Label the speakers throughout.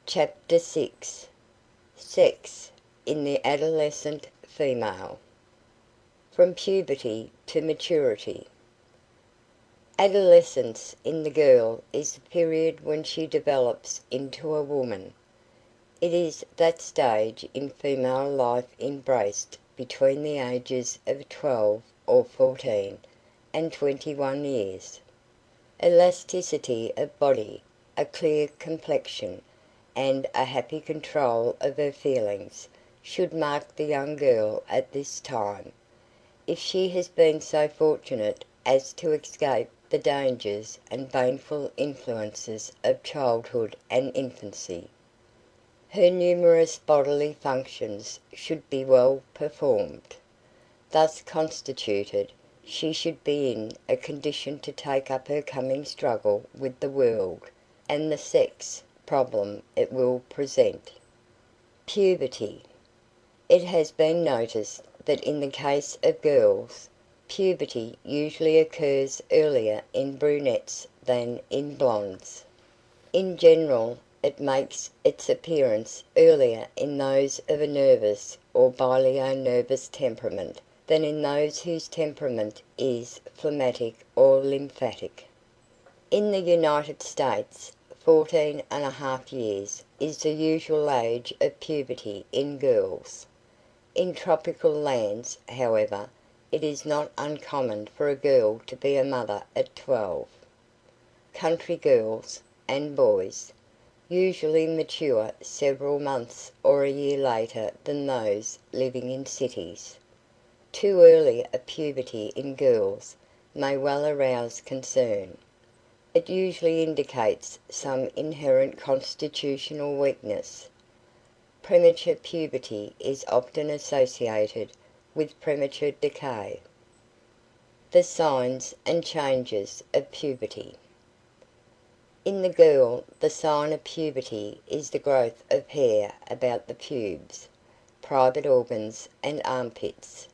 Speaker 1: Chapter 6. Sex in the Adolescent Female. From Puberty to Maturity. Adolescence in the girl is the period when she develops into a woman. It is that stage in female life embraced between the ages of 12 or 14 and 21 years. Elasticity of body, a clear complexion, and a happy control of her feelings should mark the young girl at this time, if she has been so fortunate as to escape the dangers and baneful influences of childhood and infancy. Her numerous bodily functions should be well performed. Thus constituted, she should be in a condition to take up her coming struggle with the world and the sex problem it will present. Puberty. It has been noticed that in the case of girls, puberty usually occurs earlier in brunettes than in blondes. In general, it makes its appearance earlier in those of a nervous or bilio-nervous temperament than in those whose temperament is phlegmatic or lymphatic. In the United States, 14 1/2 years is the usual age of puberty in girls. In tropical lands, however, it is not uncommon for a girl to be a mother at 12. Country girls, and boys, usually mature several months or a year later than those living in cities. Too early a puberty in girls may well arouse concern. It usually indicates some inherent constitutional weakness. Premature puberty is often associated with premature decay. The signs and changes of puberty. In the girl, the sign of puberty is the growth of hair about the pubes, private organs, and armpits.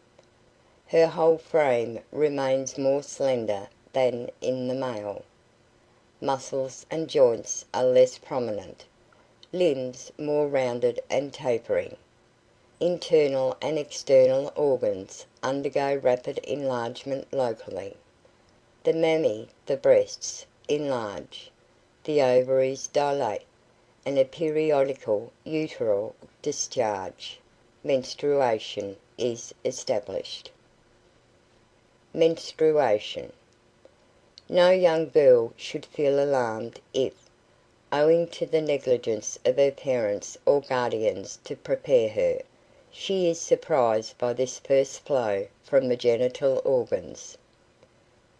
Speaker 1: Her whole frame remains more slender than in the male. Muscles and joints are less prominent, limbs more rounded and tapering. Internal and external organs undergo rapid enlargement locally. The mammæ, the breasts, enlarge, the ovaries dilate, and a periodical uteral discharge, menstruation, is established. Menstruation. No young girl should feel alarmed if, owing to the negligence of her parents or guardians to prepare her, she is surprised by this first flow from the genital organs.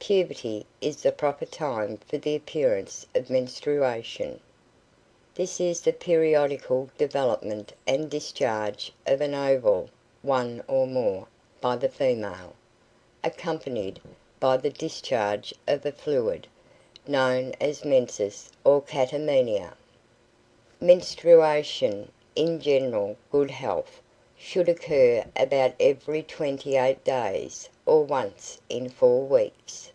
Speaker 1: Puberty is the proper time for the appearance of menstruation. This is the periodical development and discharge of an ovule, one or more, by the female, accompanied by the discharge of a fluid known as menses or catamenia. Menstruation, in general good health, should occur about every 28 days or once in 4 weeks.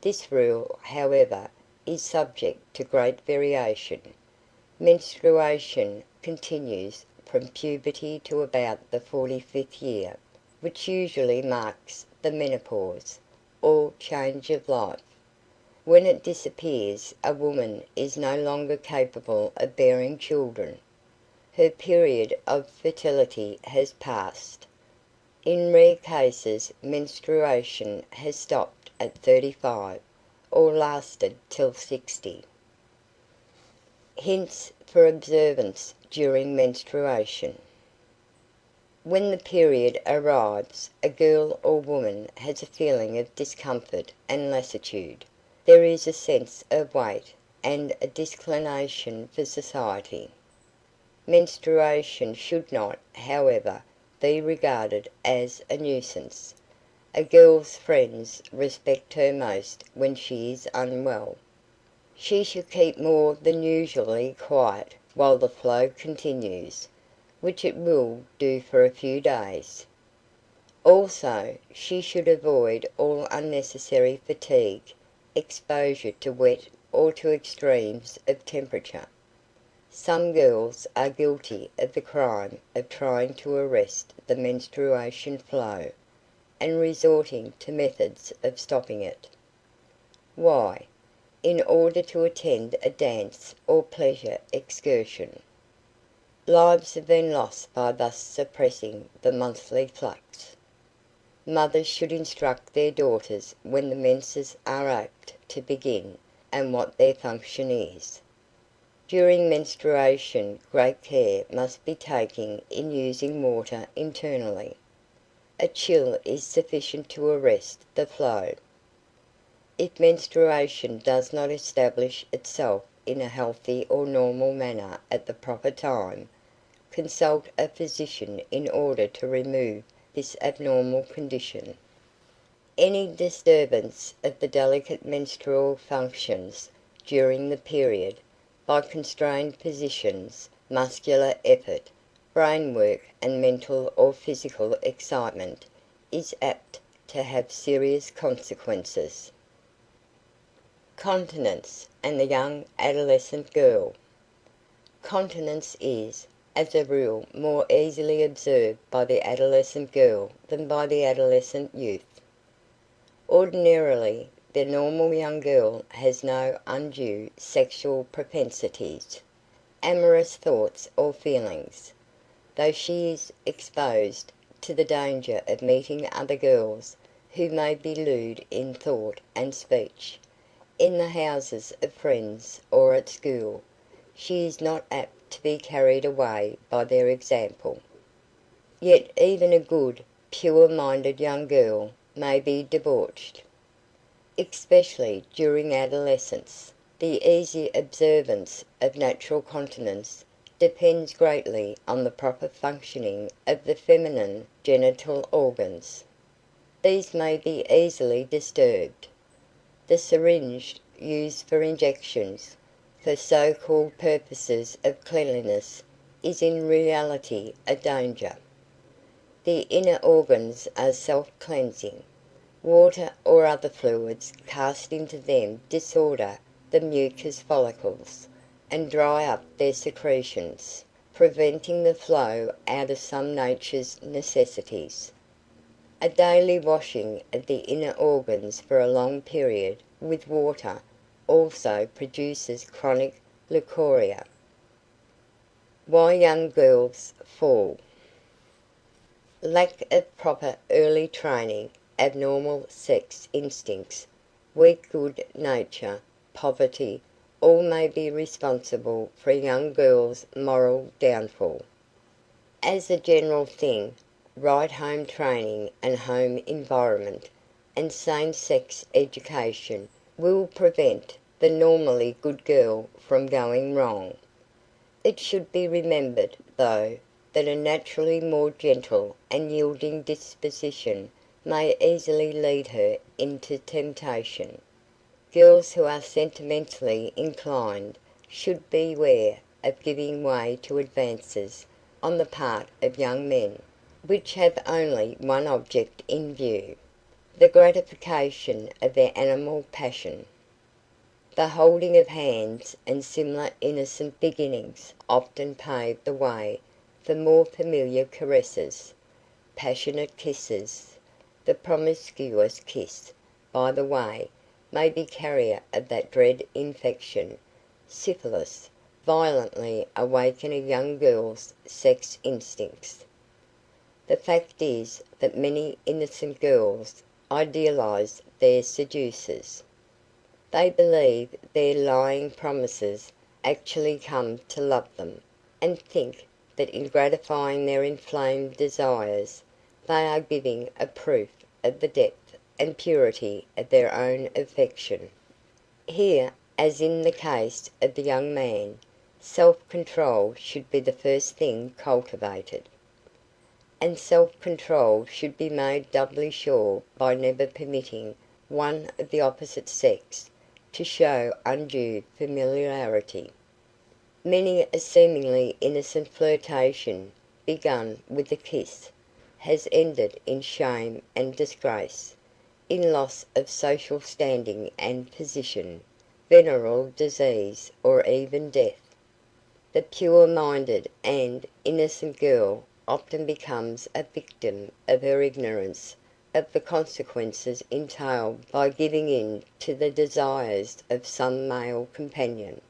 Speaker 1: This rule, however, is subject to great variation. Menstruation continues from puberty to about the 45th year, which usually marks the menopause, or change of life. When it disappears, a woman is no longer capable of bearing children. Her period of fertility has passed. In rare cases, menstruation has stopped at 35, or lasted till 60. Hints for observance during menstruation. When the period arrives, a girl or woman has a feeling of discomfort and lassitude. There is a sense of weight, and a disinclination for society. Menstruation should not, however, be regarded as a nuisance. A girl's friends respect her most when she is unwell. She should keep more than usually quiet while the flow continues, which it will do for a few days. Also, she should avoid all unnecessary fatigue, exposure to wet or to extremes of temperature. Some girls are guilty of the crime of trying to arrest the menstruation flow, and resorting to methods of stopping it. Why? In order to attend a dance or pleasure excursion. Lives have been lost by thus suppressing the monthly flux. Mothers should instruct their daughters when the menses are apt to begin and what their function is. During menstruation, great care must be taken in using water internally. A chill is sufficient to arrest the flow. If menstruation does not establish itself in a healthy or normal manner at the proper time, consult a physician in order to remove this abnormal condition. Any disturbance of the delicate menstrual functions during the period, by constrained positions, muscular effort, brain work, and mental or physical excitement, is apt to have serious consequences. Continence and the young adolescent girl. Continence is, as a rule, more easily observed by the adolescent girl than by the adolescent youth. Ordinarily, the normal young girl has no undue sexual propensities, amorous thoughts or feelings, though she is exposed to the danger of meeting other girls who may be lewd in thought and speech. In the houses of friends or at school, she is not apt to be carried away by their example. Yet even a good, pure-minded young girl may be debauched, especially during adolescence. The easy observance of natural continence depends greatly on the proper functioning of the feminine genital organs. These may be easily disturbed. The syringe used for injections, for so-called purposes of cleanliness, is in reality a danger. The inner organs are self-cleansing. Water or other fluids cast into them disorder the mucous follicles, and dry up their secretions, preventing the flow out of some nature's necessities. A daily washing of the inner organs for a long period with water also produces chronic leukorrhea. Why young girls fall. Lack of proper early training, abnormal sex instincts, weak good nature, poverty, all may be responsible for a young girl's moral downfall. As a general thing, right home training and home environment, and same-sex education will prevent the normally good girl from going wrong. It should be remembered, though, that a naturally more gentle and yielding disposition may easily lead her into temptation. Girls who are sentimentally inclined should beware of giving way to advances on the part of young men, which have only one object in view, the gratification of their animal passion. The holding of hands and similar innocent beginnings often pave the way for more familiar caresses, passionate kisses. The promiscuous kiss, by the way, may be carrier of that dread infection, syphilis, violently awaken a young girl's sex instincts. The fact is that many innocent girls idealize their seducers. They believe their lying promises actually come to love them, and think that in gratifying their inflamed desires they are giving a proof of the depth and purity of their own affection. Here, as in the case of the young man, self-control should be the first thing cultivated. And self-control should be made doubly sure by never permitting one of the opposite sex to show undue familiarity. Many a seemingly innocent flirtation, begun with a kiss, has ended in shame and disgrace, in loss of social standing and position, venereal disease, or even death. The pure-minded and innocent girl often becomes a victim of her ignorance of the consequences entailed by giving in to the desires of some male companion.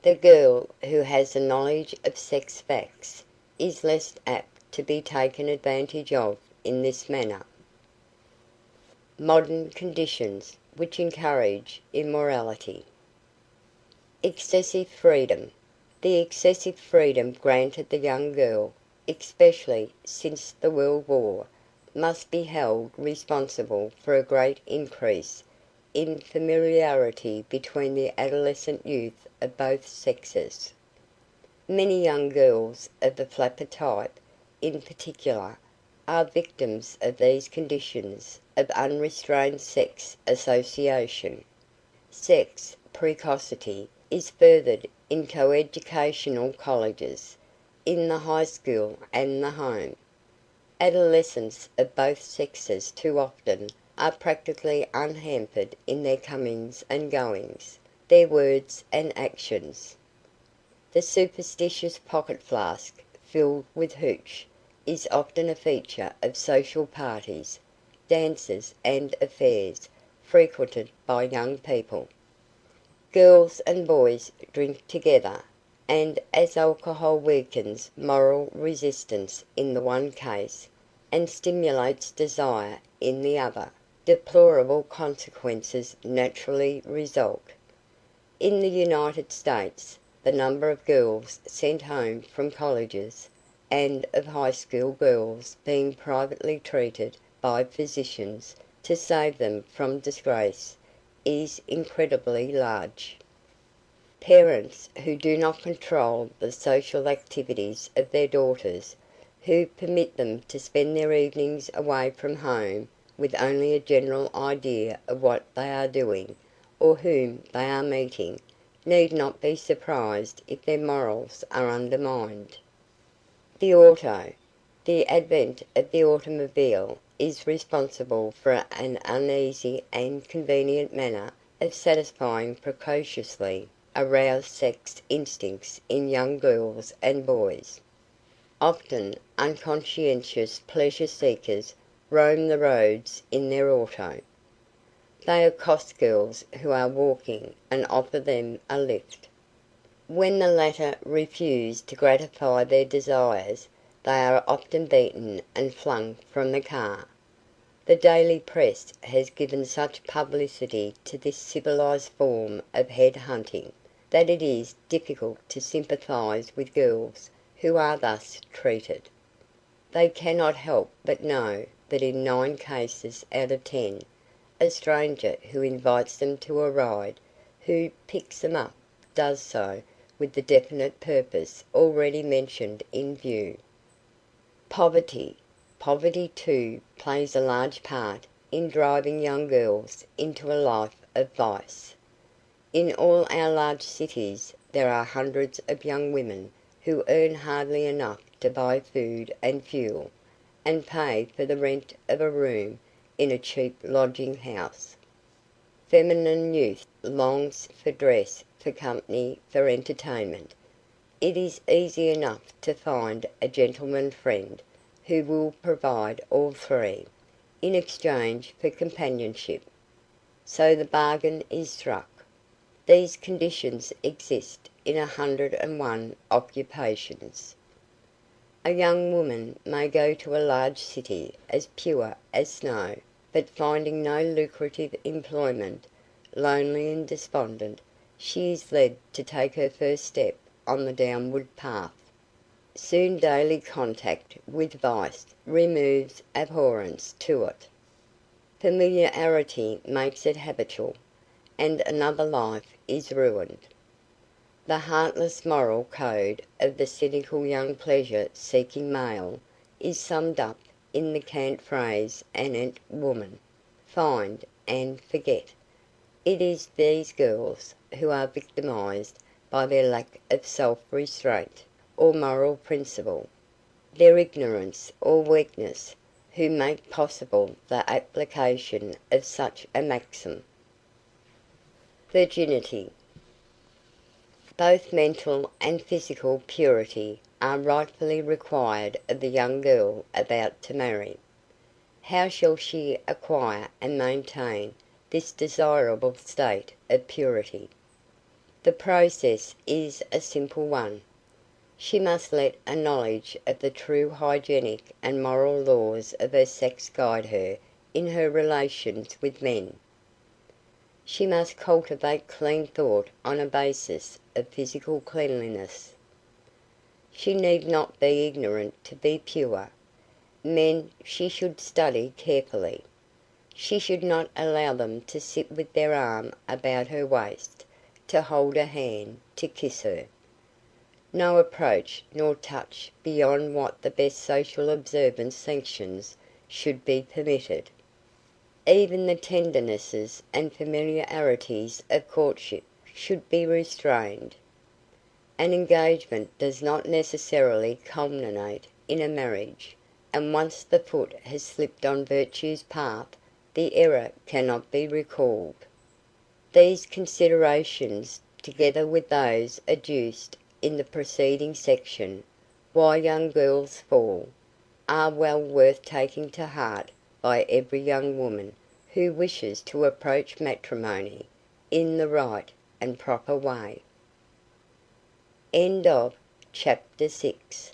Speaker 1: The girl who has a knowledge of sex facts is less apt to be taken advantage of in this manner. Modern conditions which encourage immorality. Excessive freedom. The excessive freedom granted the young girl, especially since the World War, must be held responsible for a great increase in familiarity between the adolescent youth of both sexes. Many young girls of the flapper type, in particular, are victims of these conditions of unrestrained sex association. Sex precocity is furthered in coeducational colleges, in the high school and the home. Adolescents of both sexes too often are practically unhampered in their comings and goings, their words and actions. The superstitious pocket flask filled with hooch is often a feature of social parties, dances and affairs frequented by young people. Girls and boys drink together, and as alcohol weakens moral resistance in the one case, and stimulates desire in the other, deplorable consequences naturally result. In the United States, the number of girls sent home from colleges, and of high school girls being privately treated by physicians to save them from disgrace, is incredibly large. Parents who do not control the social activities of their daughters, who permit them to spend their evenings away from home with only a general idea of what they are doing or whom they are meeting, need not be surprised if their morals are undermined. The auto. The advent of the automobile is responsible for an uneasy and convenient manner of satisfying precociously aroused sex instincts in young girls and boys. Often unconscientious pleasure seekers roam the roads in their auto. They accost girls who are walking and offer them a lift. When the latter refuse to gratify their desires, they are often beaten and flung from the car. The daily press has given such publicity to this civilized form of head hunting that it is difficult to sympathize with girls who are thus treated. They cannot help but know that in 9 cases out of 10, a stranger who invites them to a ride, who picks them up, does so with the definite purpose already mentioned in view. Poverty. Poverty too plays a large part in driving young girls into a life of vice. In all our large cities there are hundreds of young women who earn hardly enough to buy food and fuel, and pay for the rent of a room in a cheap lodging house. Feminine youth longs for dress, for company, for entertainment. It is easy enough to find a gentleman friend who will provide all three, in exchange for companionship. So the bargain is struck. These conditions exist in 101 occupations. A young woman may go to a large city as pure as snow, but finding no lucrative employment, lonely and despondent, she is led to take her first step on the downward path. Soon daily contact with vice removes abhorrence to it. Familiarity makes it habitual, and another life is ruined. The heartless moral code of the cynical young pleasure-seeking male is summed up in the cant phrase anent woman, find and forget. It is these girls who are victimized by their lack of self-restraint or moral principle, their ignorance or weakness, who make possible the application of such a maxim. Virginity. Both mental and physical purity are rightfully required of the young girl about to marry. How shall she acquire and maintain this desirable state of purity? The process is a simple one. She must let a knowledge of the true hygienic and moral laws of her sex guide her in her relations with men. She must cultivate clean thought on a basis of physical cleanliness. She need not be ignorant to be pure. Men she should study carefully. She should not allow them to sit with their arm about her waist, to hold her hand, to kiss her. No approach nor touch beyond what the best social observance sanctions should be permitted. Even the tendernesses and familiarities of courtship should be restrained. An engagement does not necessarily culminate in a marriage, and once the foot has slipped on virtue's path, the error cannot be recalled. These considerations, together with those adduced in the preceding section, Why Young Girls Fall, are well worth taking to heart by every young woman who wishes to approach matrimony in the right and proper way. End of Chapter 6.